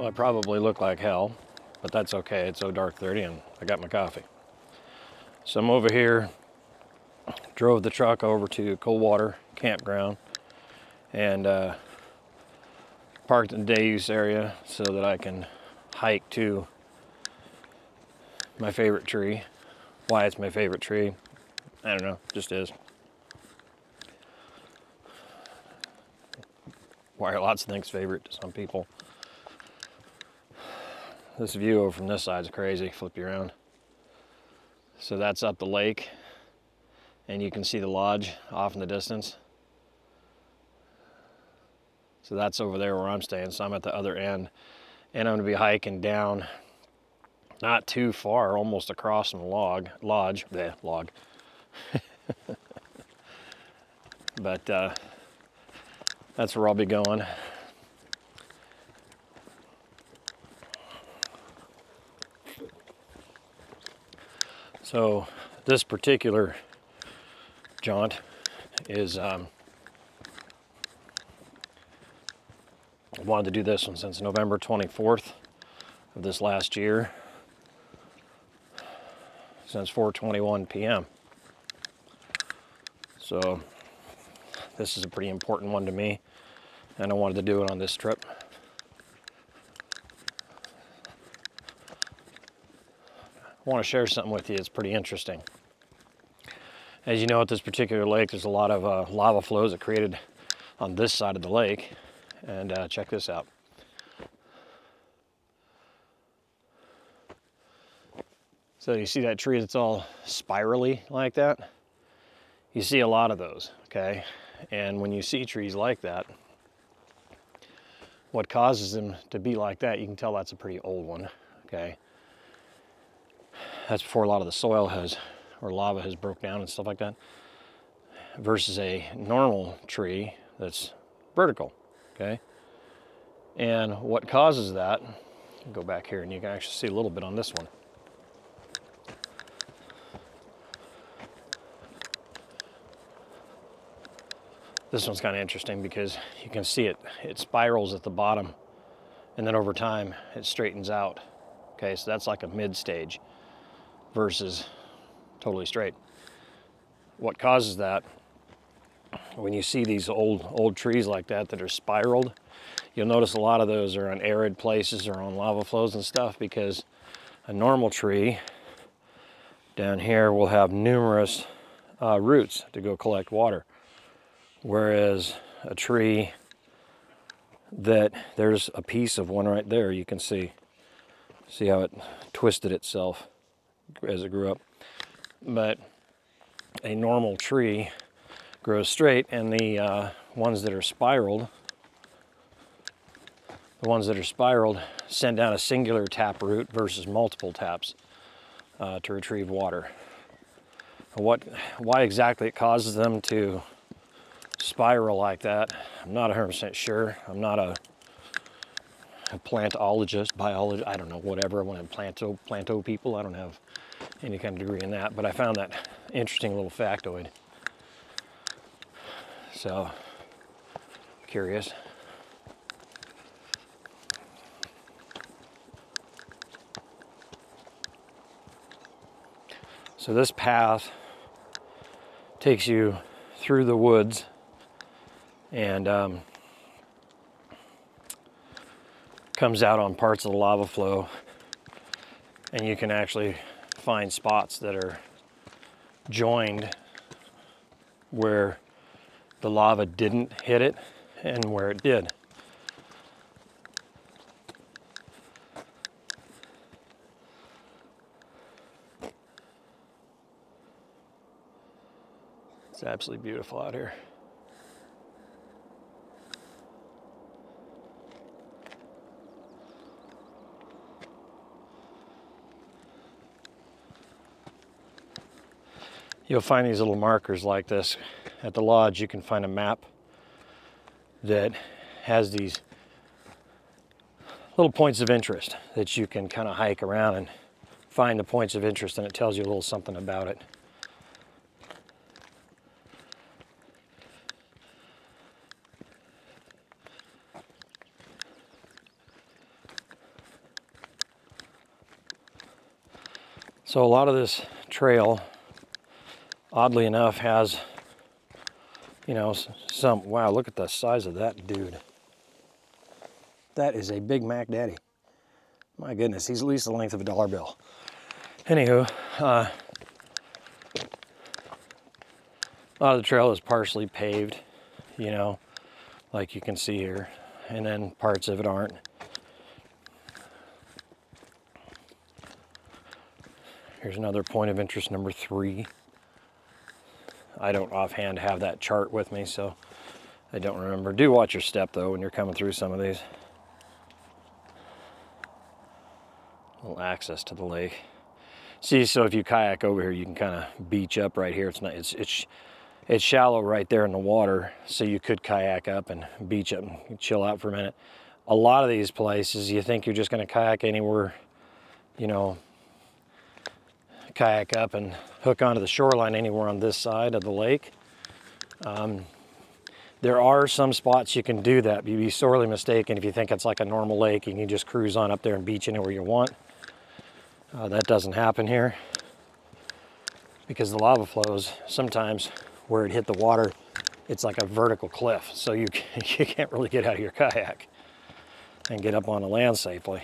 Well, I probably look like hell, but that's okay. It's 0 dark 30 and I got my coffee. So I'm over here, drove the truck over to Coldwater Campground and parked in the day use area so that I can hike to my favorite tree. Why it's my favorite tree, I don't know, just is. Why are lots of things favorite to some people? This view over from this side is crazy. Flip you around. So that's up the lake, and you can see the lodge off in the distance. So that's over there where I'm staying. So I'm at the other end, and I'm going to be hiking down, not too far, almost across from the lodge. But that's where I'll be going. So this particular jaunt is, I wanted to do this one since November 24th of this last year, since 4:21 p.m. So this is a pretty important one to me, and I wanted to do it on this trip. I want to share something with you. It's pretty interesting. As you know, at this particular lake, there's a lot of lava flows that created on this side of the lake. And check this out. So you see that tree that's all spirally like that? You see a lot of those, okay? And when you see trees like that, what causes them to be like that, you can tell that's a pretty old one, okay? That's before a lot of the soil has, or lava has broke down and stuff like that, versus a normal tree that's vertical, okay? And what causes that, go back here and you can actually see a little bit on this one. This one's kind of interesting because you can see it spirals at the bottom, and then over time it straightens out. Okay, so that's like a mid stage versus totally straight. What causes that, when you see these old trees like that that are spiraled, you'll notice a lot of those are on arid places or on lava flows and stuff, because a normal tree down here will have numerous roots to go collect water. Whereas a tree that, there's a piece of one right there, you can see how it twisted itself as it grew up. But a normal tree grows straight, and the ones that are spiraled, send down a singular tap root versus multiple taps to retrieve water. Why exactly it causes them to spiral like that, I'm not 100% sure. I'm not a plantologist, biologist, I don't know, whatever. One of them planto people. I don't have any kind of degree in that, but I found that interesting little factoid. So, curious. So this path takes you through the woods and comes out on parts of the lava flow, and you can actually find spots that are joined where the lava didn't hit it and where it did. It's absolutely beautiful out here. You'll find these little markers like this. At the lodge, you can find a map that has these little points of interest that you can kind of hike around and find the points of interest, and it tells you a little something about it. So a lot of this trail, oddly enough, has, you know, some, wow, look at the size of that dude. That is a Big Mac Daddy. My goodness, he's at least the length of a dollar bill. Anywho, a lot of the trail is partially paved, you know, like you can see here, and then parts of it aren't. Here's another point of interest, number 3. I don't offhand have that chart with me, so I don't remember. Do watch your step, though, when you're coming through some of these. A little access to the lake. See, so if you kayak over here, you can kind of beach up right here. It's shallow right there in the water, so you could kayak up and beach up and chill out for a minute. A lot of these places, you think you're just going to kayak anywhere, you know, kayak up and hook onto the shoreline anywhere on this side of the lake. There are some spots you can do that. You'd be sorely mistaken if you think it's like a normal lake. You can just cruise on up there and beach anywhere you want. That doesn't happen here because the lava flows, sometimes where it hit the water, it's like a vertical cliff. So you can't really get out of your kayak and get up on the land safely.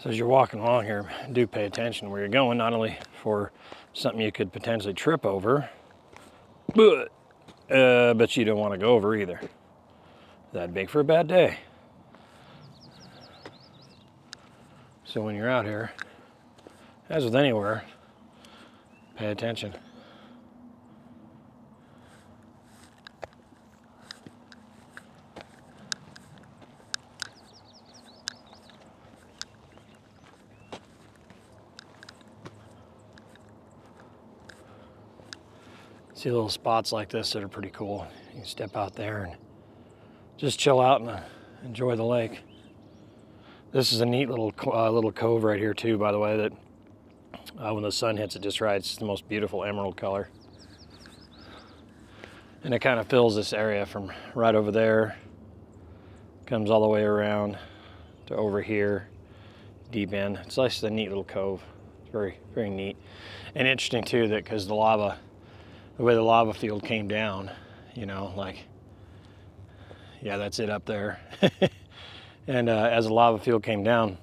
So as you're walking along here, do pay attention where you're going, not only for something you could potentially trip over, but you don't want to go over either. That'd make for a bad day. So when you're out here, as with anywhere, pay attention. See little spots like this that are pretty cool. You can step out there and just chill out and enjoy the lake. This is a neat little cove right here too, by the way, that when the sun hits it just right, it's the most beautiful emerald color. And it kind of fills this area from right over there, comes all the way around to over here, deep in. It's just a neat little cove. It's very, very neat. And interesting too, that because the way the lava field came down, you know, like, yeah, that's it up there. And as the lava field came down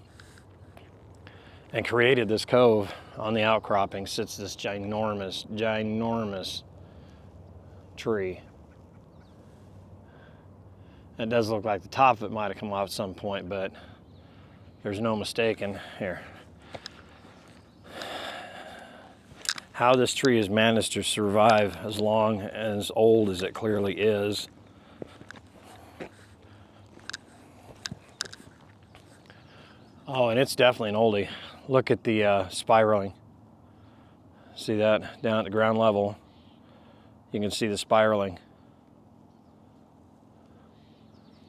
and created this cove, on the outcropping sits this ginormous, ginormous tree. It does look like the top of it might have come off at some point, but there's no mistaking here how this tree has managed to survive as long and as old as it clearly is. Oh, and it's definitely an oldie. Look at the spiraling. See that down at the ground level? You can see the spiraling.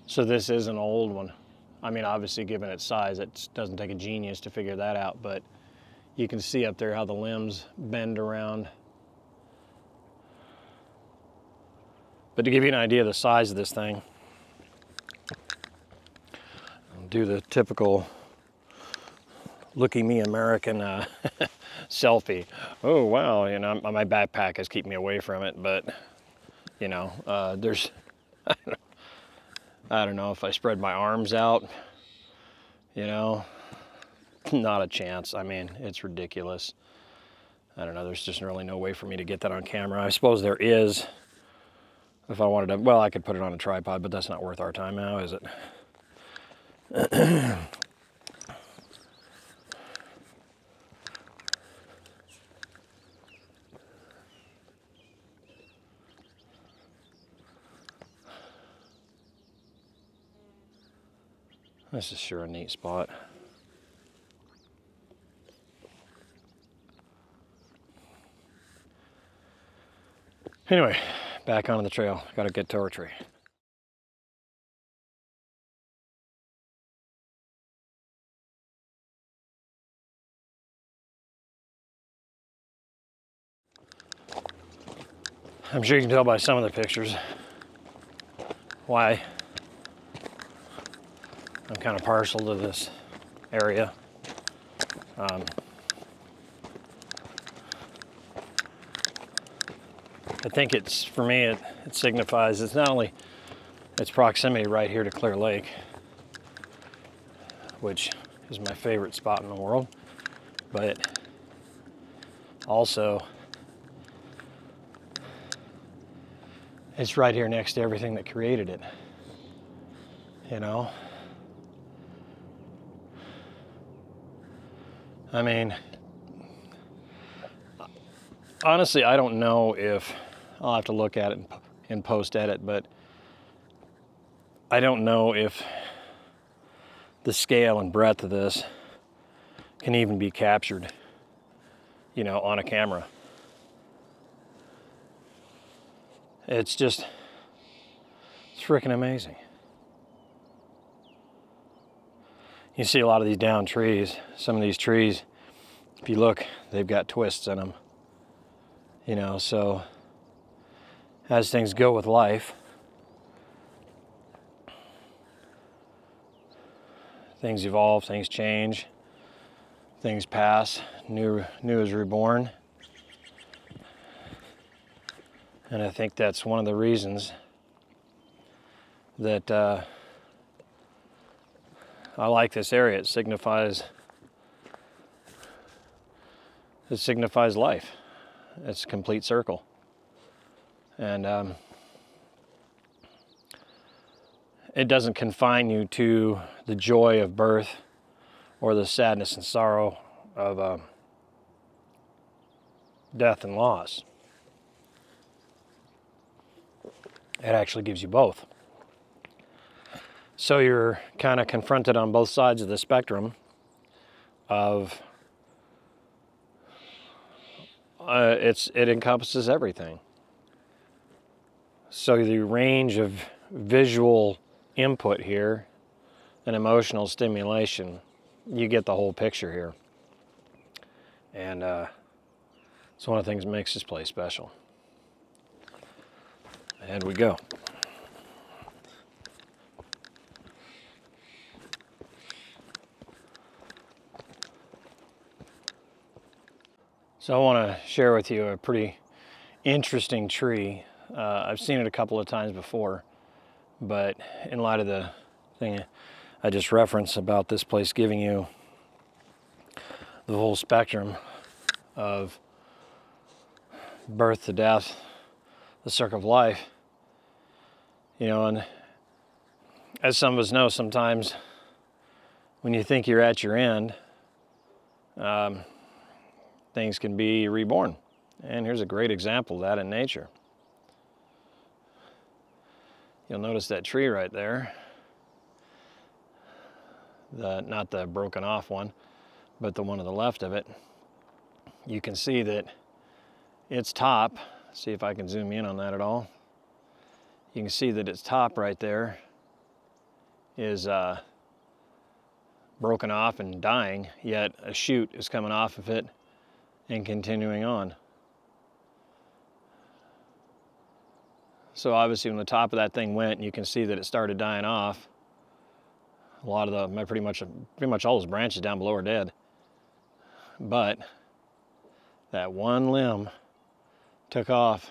So this is an old one. I mean, obviously, given its size, it doesn't take a genius to figure that out, but you can see up there how the limbs bend around. But to give you an idea of the size of this thing, I'll do the typical looky-me American selfie. Oh, wow, you know, my backpack is keeping me away from it, but, you know, there's, I don't know if I spread my arms out, you know, not a chance. I mean, it's ridiculous. I don't know, there's just really no way for me to get that on camera. I suppose there is, if I wanted to, well, I could put it on a tripod, but that's not worth our time now, is it? This is sure a neat spot. Anyway, back onto the trail. Gotta get to our tree. I'm sure you can tell by some of the pictures why I'm kind of partial to this area. I think it's, for me, it signifies, it's not only its proximity right here to Clear Lake, which is my favorite spot in the world, but also it's right here next to everything that created it, you know? I mean, honestly, I don't know if, I'll have to look at it in post-edit, but I don't know if the scale and breadth of this can even be captured, you know, on a camera. It's just, it's freaking amazing. You see a lot of these down trees. Some of these trees, if you look, they've got twists in them. You know, so as things go with life, things evolve, things change, things pass, new is reborn. And I think that's one of the reasons that I like this area. It signifies life. It's a complete circle. And it doesn't confine you to the joy of birth or the sadness and sorrow of death and loss. It actually gives you both. So you're kind of confronted on both sides of the spectrum of it encompasses everything. So the range of visual input here and emotional stimulation, you get the whole picture here. And it's one of the things that makes this place special. And we go. So I want to share with you a pretty interesting tree. I've seen it a couple of times before, but in light of the thing I just referenced about this place giving you the whole spectrum of birth to death, the circle of life, you know, and as some of us know, sometimes when you think you're at your end, things can be reborn. And here's a great example of that in nature. You'll notice that tree right there, not the broken off one, but the one to the left of it. You can see that its top, see if I can zoom in on that at all. You can see that its top right there is broken off and dying, yet a shoot is coming off of it and continuing on. So obviously when the top of that thing went, you can see that it started dying off. A lot of pretty much all those branches down below are dead. But that one limb took off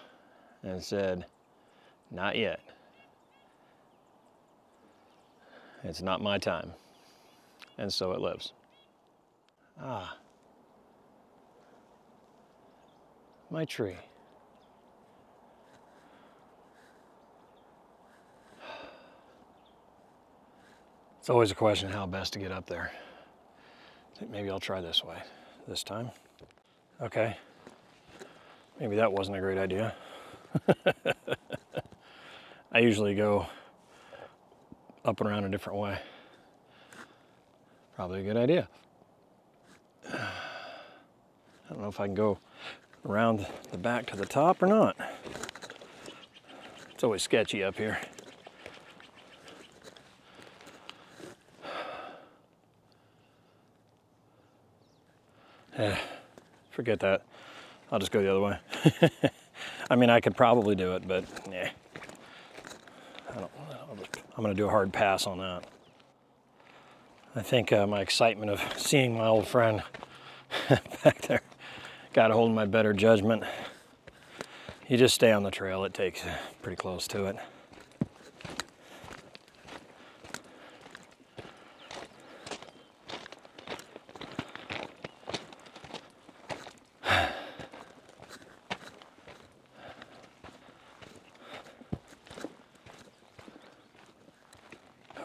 and said, not yet. It's not my time. And so it lives. Ah, my tree. It's always a question how best to get up there. I think maybe I'll try this way this time. Okay, maybe that wasn't a great idea. I usually go up and around a different way. Probably a good idea. I don't know if I can go around the back to the top or not. It's always sketchy up here. Forget that. I'll just go the other way. I mean, I could probably do it, but yeah. I'm gonna do a hard pass on that. I think my excitement of seeing my old friend back there got a hold of my better judgment. You just stay on the trail, it takes pretty close to it.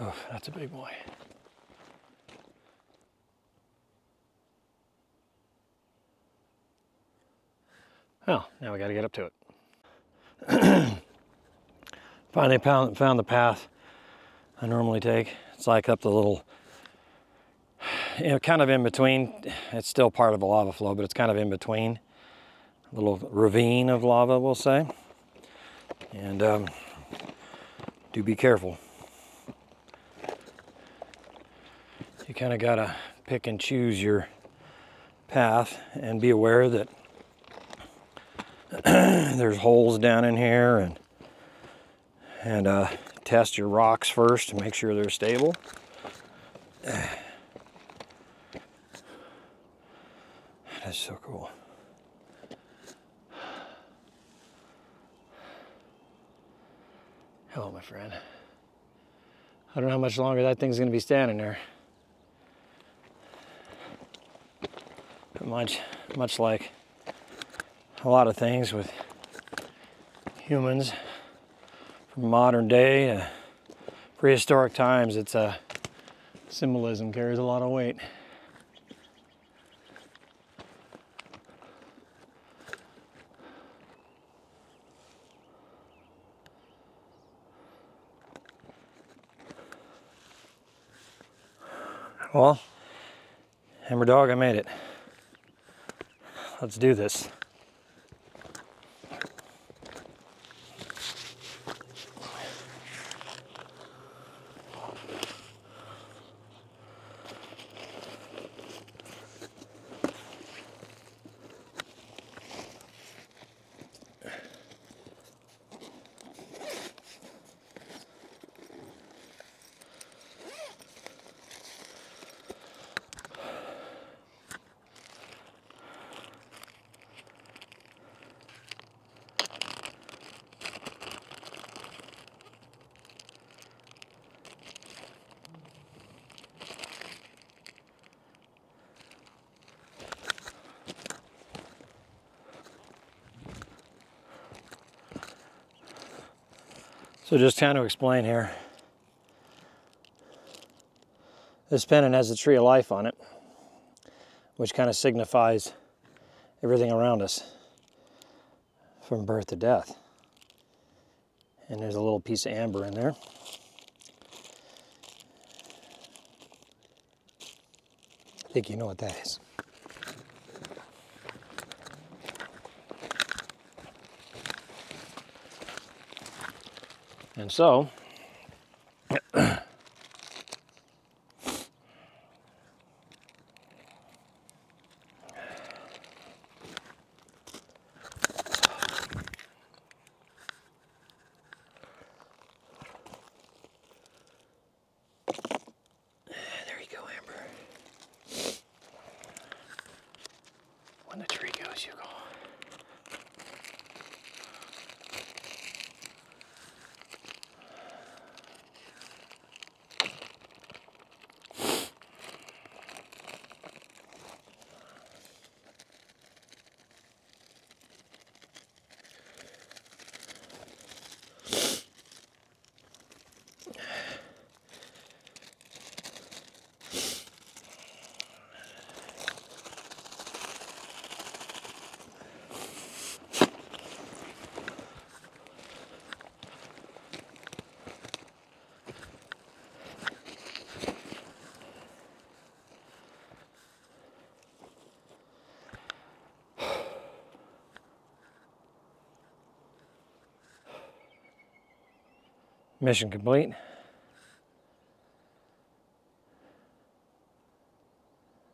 Oh, that's a big boy. Well, now we got to get up to it. Finally found the path I normally take. It's like up the little, kind of in between. It's still part of a lava flow, but it's kind of in between. A little ravine of lava, we'll say. And do be careful. You kind of got to pick and choose your path and be aware that there's holes down in here, and test your rocks first to make sure they're stable. That's so cool. Hello, my friend. I don't know how much longer that thing's gonna be standing there. But much like a lot of things with humans from modern day, prehistoric times, it's symbolism carries a lot of weight. Well, AmberDog, I made it. Let's do this. So just kind of explain here. This pennant has the tree of life on it, which kind of signifies everything around us from birth to death. And there's a little piece of amber in there. I think you know what that is. And so, there you go, Amber. When the tree goes, you go. Mission complete.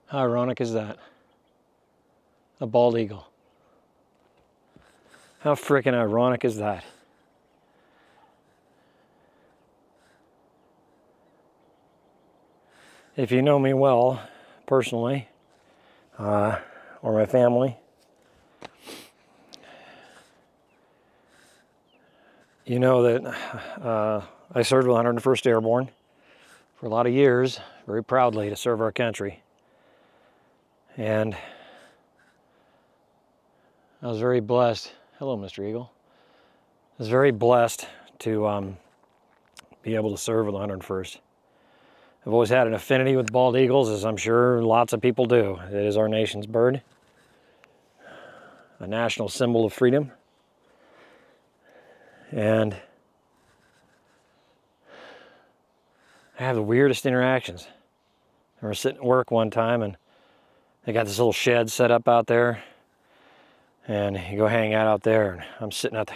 How ironic is that? A bald eagle. How freaking ironic is that? If you know me well, personally, or my family, you know that I served with 101st Airborne for a lot of years, very proudly to serve our country. And I was very blessed. Hello, Mr. Eagle. I was very blessed to be able to serve with the 101st. I've always had an affinity with bald eagles, as I'm sure lots of people do. It is our nation's bird, a national symbol of freedom. And I have the weirdest interactions. I was sitting at work one time and they got this little shed set up out there, and you go hang out there, and I'm sitting out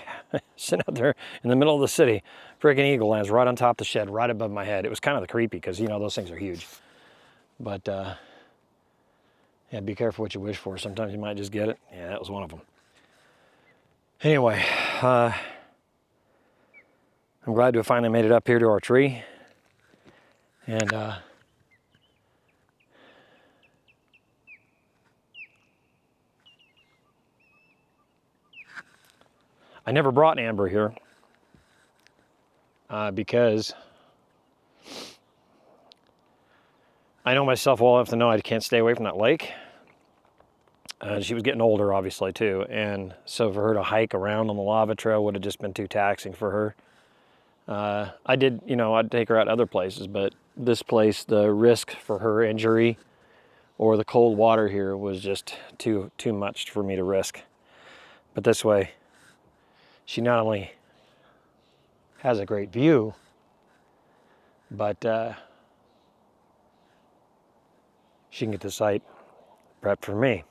there in the middle of the city. Friggin' eagle lands right on top of the shed, right above my head. It was kind of creepy because, you know, those things are huge. But yeah, be careful what you wish for. Sometimes you might just get it. Yeah, that was one of them. Anyway, I'm glad to have finally made it up here to our tree. And I never brought Amber here because I know myself well enough to know I can't stay away from that lake. She was getting older, obviously, too, and so for her to hike around on the lava trail would have just been too taxing for her. I did, you know, I'd take her out other places, but this place, the risk for her injury or the cold water here was just too much for me to risk. But this way, she not only has a great view, but she can get the site prepped for me.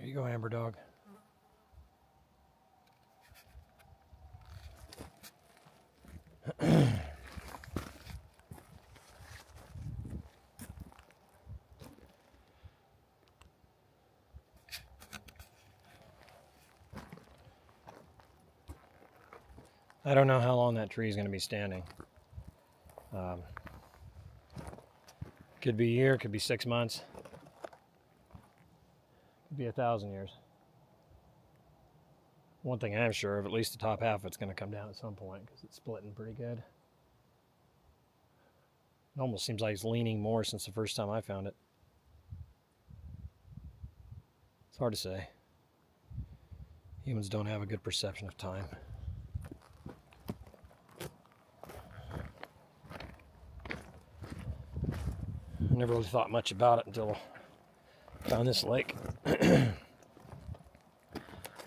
There you go, AmberDog. I don't know how long that tree is going to be standing. Could be a year, could be 6 months, could be 1,000 years. One thing I'm sure of, at least the top half of it's going to come down at some point because it's splitting pretty good. It almost seems like it's leaning more since the first time I found it. It's hard to say. Humans don't have a good perception of time. I never really thought much about it until I found this lake.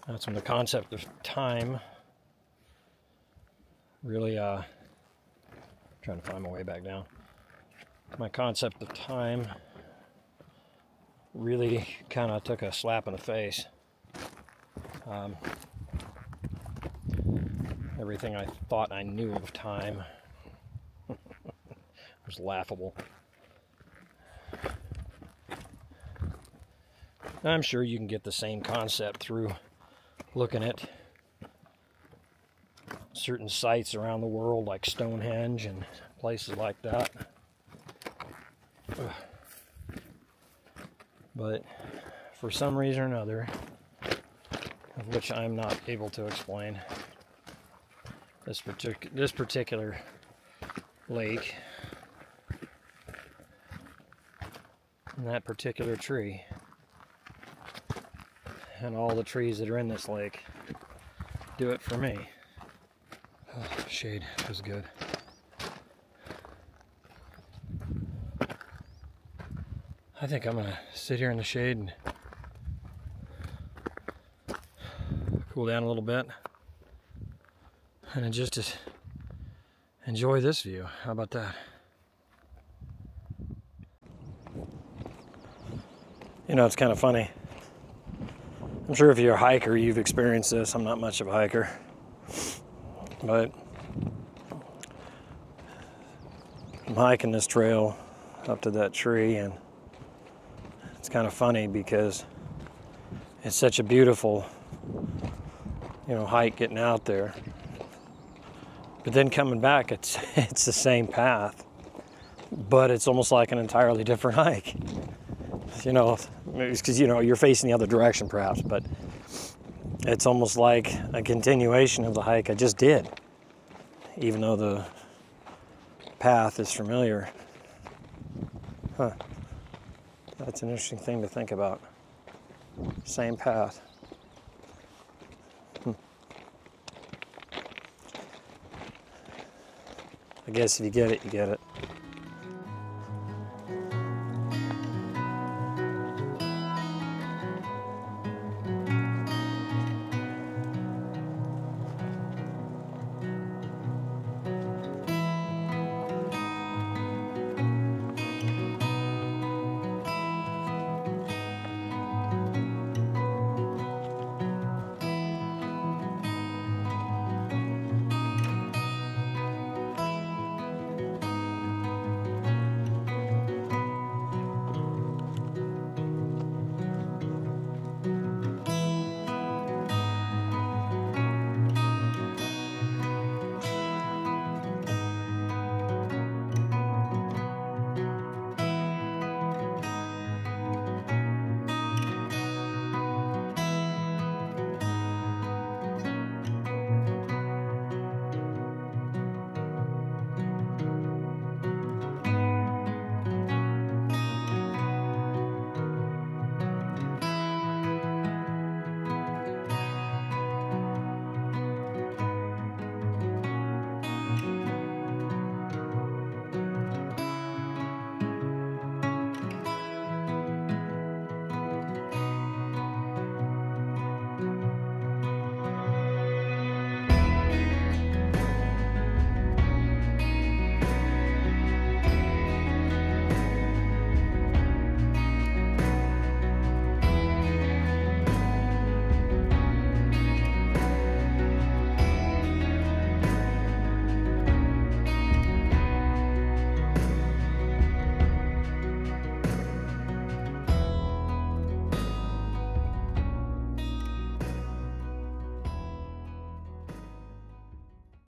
That's when the concept of time really, trying to find my way back down. My concept of time really kind of took a slap in the face. Everything I thought I knew of time was laughable. I'm sure you can get the same concept through looking at certain sites around the world like Stonehenge and places like that. But for some reason or another, of which I'm not able to explain, this particular lake and that particular tree and all the trees that are in this lake do it for me. Oh, shade was good. I think I'm gonna sit here in the shade and cool down a little bit and just enjoy this view. How about that? You know, it's kind of funny. I'm sure if you're a hiker, you've experienced this. I'm not much of a hiker, but I'm hiking this trail up to that tree, and it's kind of funny because it's such a beautiful, hike getting out there. But then coming back, it's the same path, but it's almost like an entirely different hike. It's because you're facing the other direction perhaps, but it's almost like a continuation of the hike I just did, even though the path is familiar. Huh. That's an interesting thing to think about. Same path. I guess if you get it, you get it.